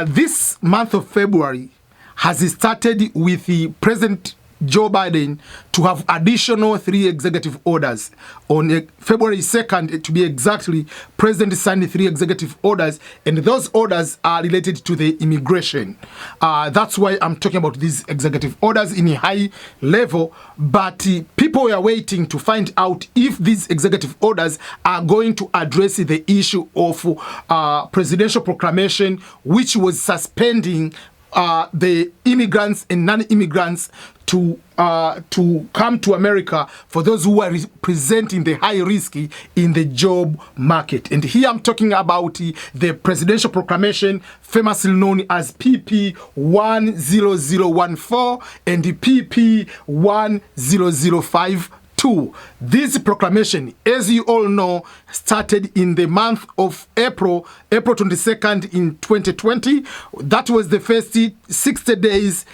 this month of February has started with the President Joe Biden to have additional 3 executive orders. On February 2nd, to be exactly, President signed 3 executive orders, and those orders are related to the immigration. That's why I'm talking about these executive orders in a high level, but people are waiting to find out if these executive orders are going to address the issue of presidential proclamation, which was suspending the immigrants and non-immigrants to come to America for those who are presenting the high risk in the job market. And here I'm talking about the presidential proclamation, famously known as PP10014 and the PP10052. This proclamation, as you all know, started in the month of April 22nd in 2020. That was the first 60 days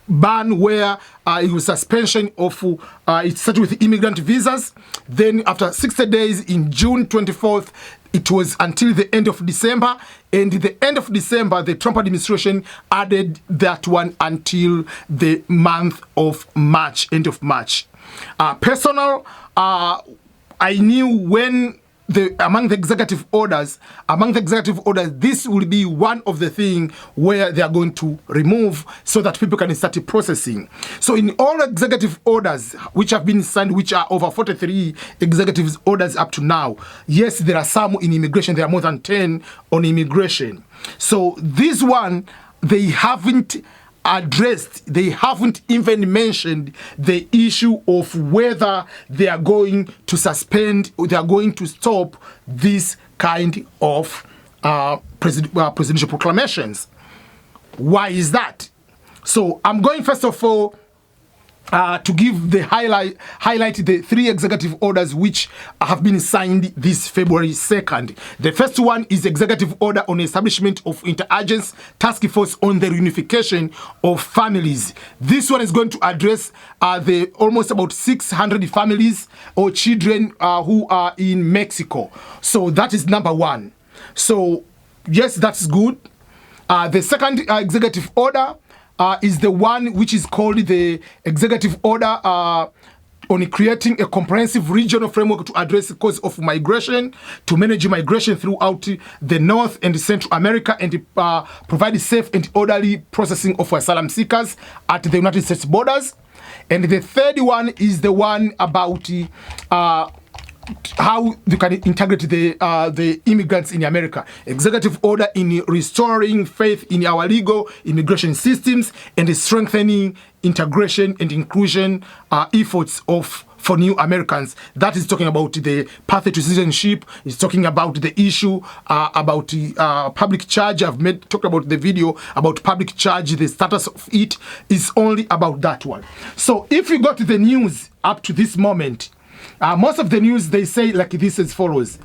ban where it was suspension of it started with immigrant visas. Then after 60 days in June 24th, it was until the end of December, and at the end of December, the Trump administration added that one until the month of March, end of March. I knew when among the executive orders, this will be one of the things where they are going to remove so that people can start processing. So in all executive orders which have been signed, which are over 43 executive orders up to now, yes, there are some in immigration. There are more than 10 on immigration. So this one, they haven't addressed, they haven't even mentioned the issue of whether they are going to suspend or they are going to stop this kind of presidential proclamations. Why is that? So I'm going first of all to give the highlight the 3 executive orders which have been signed this February 2nd. The first one is executive order on establishment of interagency task force on the reunification of families. This one is going to address the almost about 600 families or children who are in Mexico. So that is number 1. So yes, that's good. The second executive order is the one which is called the executive order on creating a comprehensive regional framework to address the cause of migration, to manage migration throughout the North and Central America, and provide safe and orderly processing of asylum seekers at the United States borders. And the third one is the one about how you can integrate the immigrants in America. Executive order in restoring faith in our legal immigration systems and strengthening integration and inclusion efforts for new Americans. That is talking about the path to citizenship. It's talking about the issue about public charge. I've talked about the video about public charge. The status of it is only about that one. So if you go to the news up to this moment, most of the news, they say like this as follows.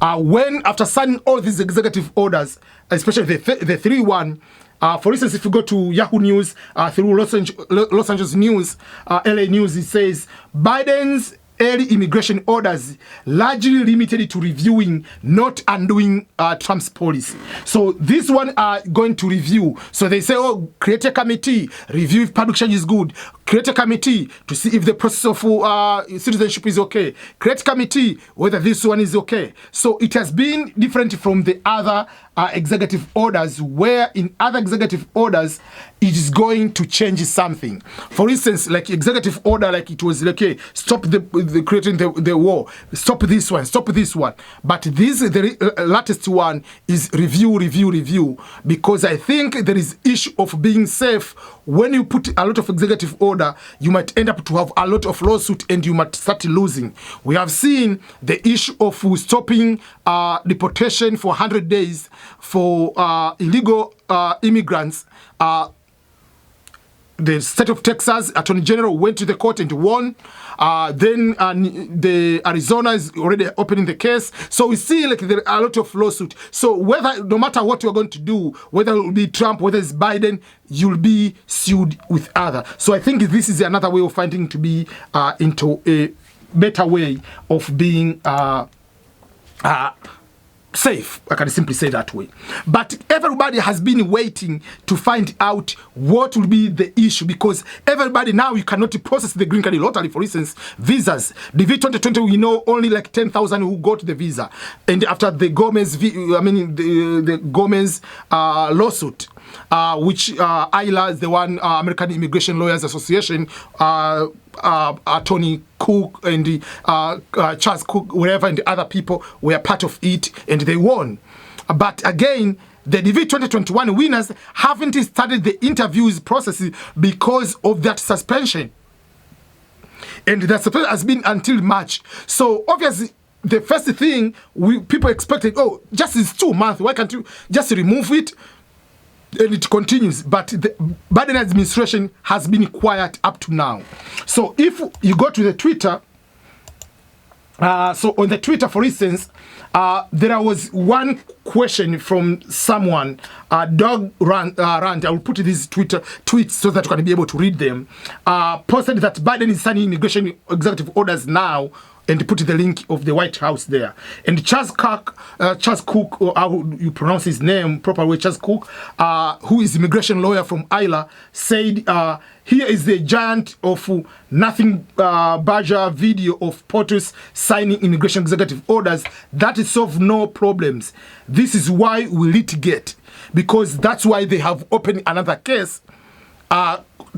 When after signing all these executive orders, especially the 3-1, for instance, if you go to Yahoo News, through Los Angeles News, LA News, it says Biden's early immigration orders largely limited to reviewing, not undoing Trump's policy. So this one are going to review. So they say, oh, create a committee, review if public charge is good. Create a committee to see if the process of citizenship is okay. Create a committee whether this one is okay. So it has been different from the other executive orders, where in other executive orders, it is going to change something. For instance, like executive order, like it was like, okay, stop the creating the war, stop this one, stop this one. But this, the latest one is review, because I think there is issue of being safe. When you put a lot of executive order, you might end up to have a lot of lawsuit and you might start losing. We have seen the issue of stopping deportation for 100 days for illegal immigrants. The state of Texas Attorney General went to the court and won. Then the Arizona is already opening the case. So we see like there are a lot of lawsuits. So no matter what you're going to do, whether it will be Trump, whether it's Biden, you'll be sued with other. So I think this is another way of finding to be into a better way of being safe. I can simply say that way. But everybody has been waiting to find out what will be the issue, because everybody now, you cannot process the green card lottery. For instance, visas. The V2020, we know only like 10,000 who got the visa. And after the Gomez, the Gomez lawsuit, which ILA is the one, American Immigration Lawyers Association, Tony Kuck and Charles Kuck, wherever, and the other people were part of it, and they won. But again, the DV 2021 winners haven't started the interviews process because of that suspension. And the suspension has been until March. So obviously, the first thing people expected, oh, just is 2 months, why can't you just remove it? And it continues, but the Biden administration has been quiet up to now. So if you go to the Twitter, so on the Twitter, for instance, there was one question from someone, Doug Rand, I will put these Twitter tweets so that you can be able to read them, posted that Biden is signing immigration executive orders now, and put the link of the White House there. And Charles Kuck, or how you pronounce his name properly, Charles Kuck, who is immigration lawyer from ILA, said, here is the giant of nothing Baja video of POTUS signing immigration executive orders that solve no problems. This is why we litigate, because that's why they have opened another case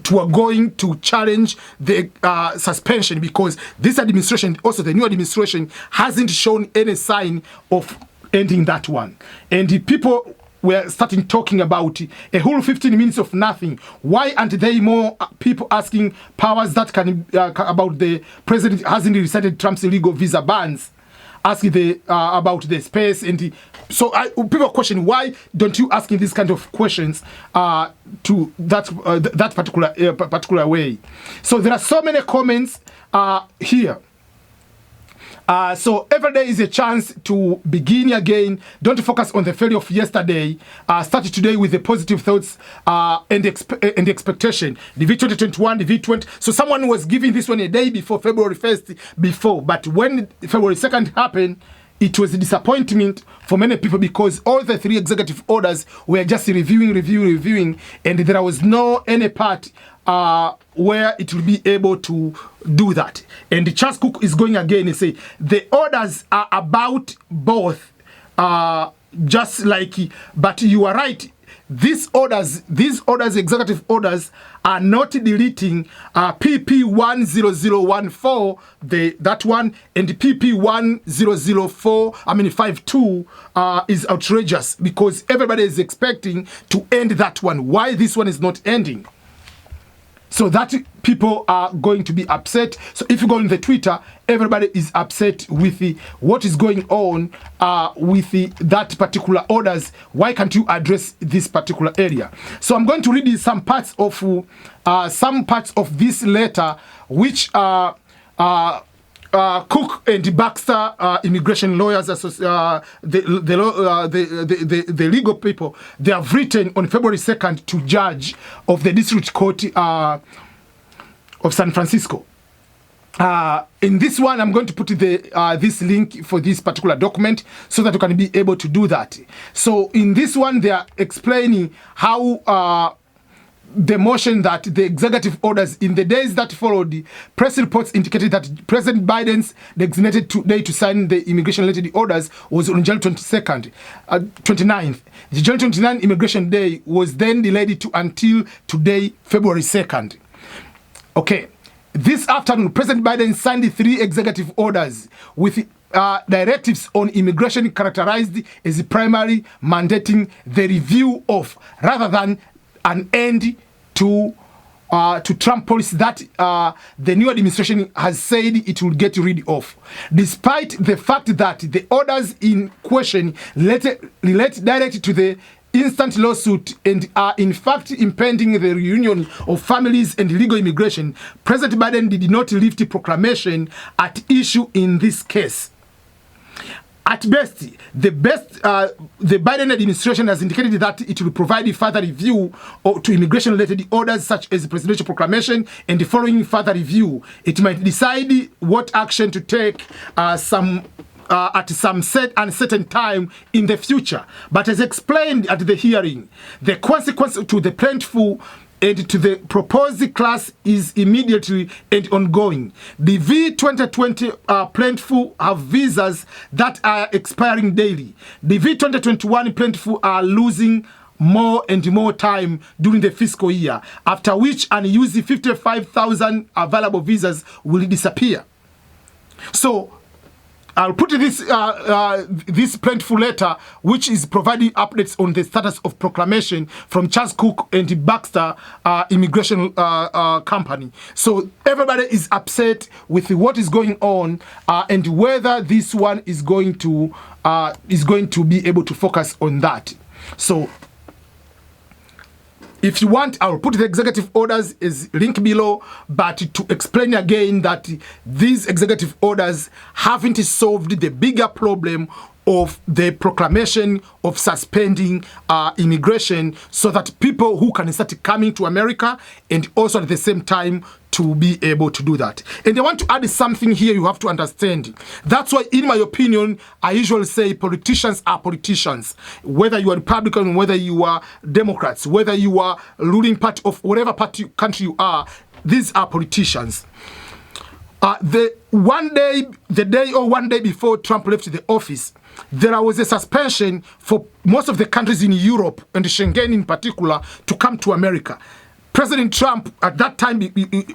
to are going to challenge the suspension, because this administration, also the new administration, hasn't shown any sign of ending that one. And the people were starting talking about a whole 15 minutes of nothing. Why aren't there more people asking powers that can about the president hasn't recited Trump's illegal visa bans? Asking about the space, and so people question, why don't you asking these kind of questions to that particular way? So there are so many comments here. So every day is a chance to begin again. Don't focus on the failure of yesterday. Start today with the positive thoughts and expectation. The V2021, the V20. So someone was giving this one a day before February 1st before. But when February 2nd happened, it was a disappointment for many people, because all the 3 executive orders were just reviewing, and there was no any part where it will be able to do that. And Charles Kuck is going again and say the orders are about both, just like, but you are right. These orders, executive orders, are not deleting PP10014, that one, and PP10052 is outrageous, because everybody is expecting to end that one. Why this one is not ending? So that people are going to be upset. So if you go on the Twitter, everybody is upset with what is going on with that particular orders. Why can't you address this particular area? So I'm going to read some parts of this letter, which Kuck and Baxter, immigration lawyers, the legal people, they have written on February 2nd to judge of the District Court of San Francisco. In this one, I'm going to put this link for this particular document so that you can be able to do that. So in this one, they are explaining how the motion that the executive orders in the days that followed, press reports indicated that President Biden's designated day to sign the immigration-related orders was on January 29th. The January 29th immigration day was then delayed to until today, February 2nd. Okay. This afternoon, President Biden signed 3 executive orders with directives on immigration characterized as primary, mandating the review of, rather than an end to Trump policy that the new administration has said it will get rid of, despite the fact that the orders in question relate directly to the instant lawsuit and are in fact impending the reunion of families and legal immigration. President Biden did not lift the proclamation at issue in this case. At best, the Biden administration has indicated that it will provide further review to immigration-related orders such as the presidential proclamation, and the following further review, it might decide what action to take. Some at some uncertain time in the future. But as explained at the hearing, the consequence to the plaintiff and to the proposed class is immediately and ongoing. The V2020 plaintiff have visas that are expiring daily. The V2021 plaintiff are losing more and more time during the fiscal year, after which unused 55,000 available visas will disappear. So I'll put this this plaintiff letter, which is providing updates on the status of proclamation from Charles Kuck and Baxter Immigration Company. So everybody is upset with what is going on and whether this one is going to be able to focus on that. So if you want, I'll put the executive orders as link below, but to explain again that these executive orders haven't solved the bigger problem of the proclamation of suspending immigration, so that people who can start coming to America and also at the same time to be able to do that. And I want to add something here you have to understand. That's why, in my opinion, I usually say politicians are politicians. Whether you are Republican, whether you are Democrats, whether you are ruling party of whatever country you are, these are politicians. The one day before Trump left the office, there was a suspension for most of the countries in Europe and Schengen in particular to come to America. President Trump, at that time,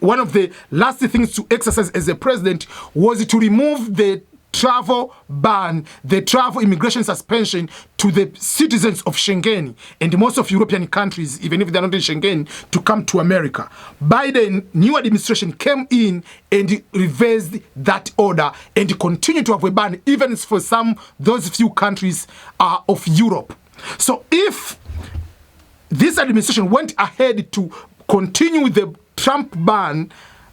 one of the last things to exercise as a president was to remove the travel ban, the travel immigration suspension to the citizens of Schengen and most of European countries, even if they're not in Schengen, to come to America. Biden, new administration came in and reversed that order and continued to have a ban even for those few countries of Europe. So if this administration went ahead to continue with the Trump ban,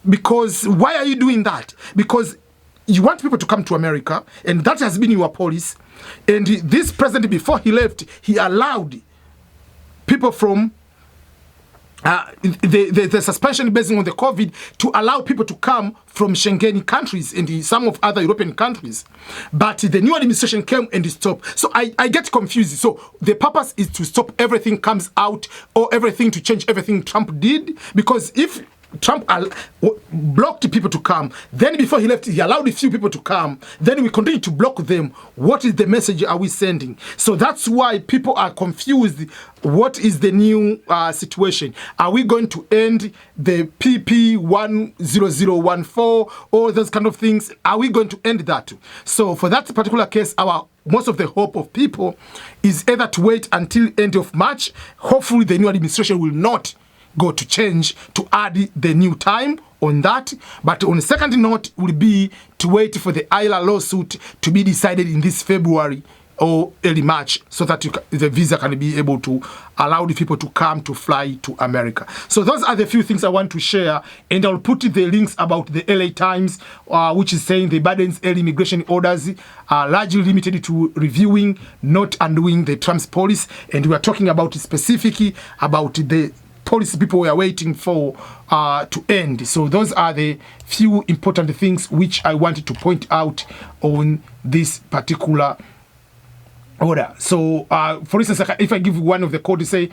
because why are you doing that? Because you want people to come to America, and that has been your policy. And this president, before he left, he allowed people from the suspension based on the COVID to allow people to come from Schengen countries and some of other European countries. But the new administration came and stopped. So I get confused. So the purpose is to stop everything comes out or everything to change everything Trump did. Because if Trump blocked people to come, then before he left, he allowed a few people to come, then we continue to block them. What is the message are we sending? So that's why people are confused. What is the new situation? Are we going to end the PP10014, all those kind of things? Are we going to end that? So for that particular case, most of the hope of people is either to wait until end of March. Hopefully the new administration will not go to change to add the new time on that. But on the second note will be to wait for the ILA lawsuit to be decided in this February or early March, so that the visa can be able to allow the people to come to fly to America. So those are the few things I want to share, and I'll put the links about the LA Times, which is saying the Biden's early immigration orders are largely limited to reviewing, not undoing the Trump's policy. And we are talking about specifically about the policy people were waiting for to end. So those are the few important things which I wanted to point out on this particular order. So for instance, if I give one of the code, say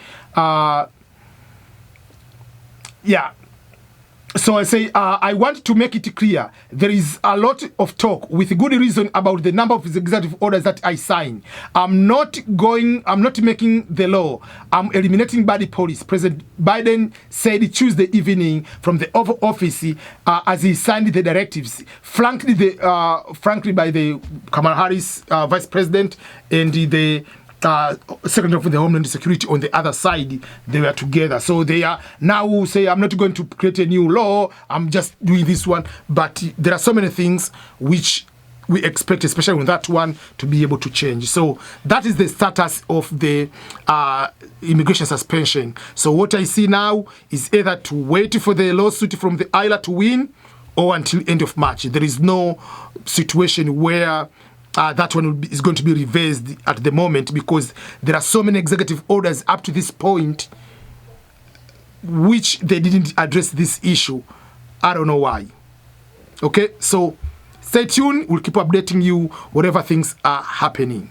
so I say, I want to make it clear, there is a lot of talk with good reason about the number of executive orders that I sign. I'm not making the law. I'm eliminating body policy. President Biden said Tuesday evening from the Oval Office as he signed the directives, frankly by the Kamala Harris Vice President and the Secretary of the Homeland Security on the other side. They were together. So they are now say, I'm not going to create a new law, I'm just doing this one. But there are so many things which we expect, especially on that one, to be able to change. So that is the status of the immigration suspension. So what I see now is either to wait for the lawsuit from the ILA to win or until end of March. There is no situation where that one is going to be reversed at the moment, because there are so many executive orders up to this point which they didn't address this issue. I don't know why. Okay, so Stay tuned. We'll keep updating you whatever things are happening.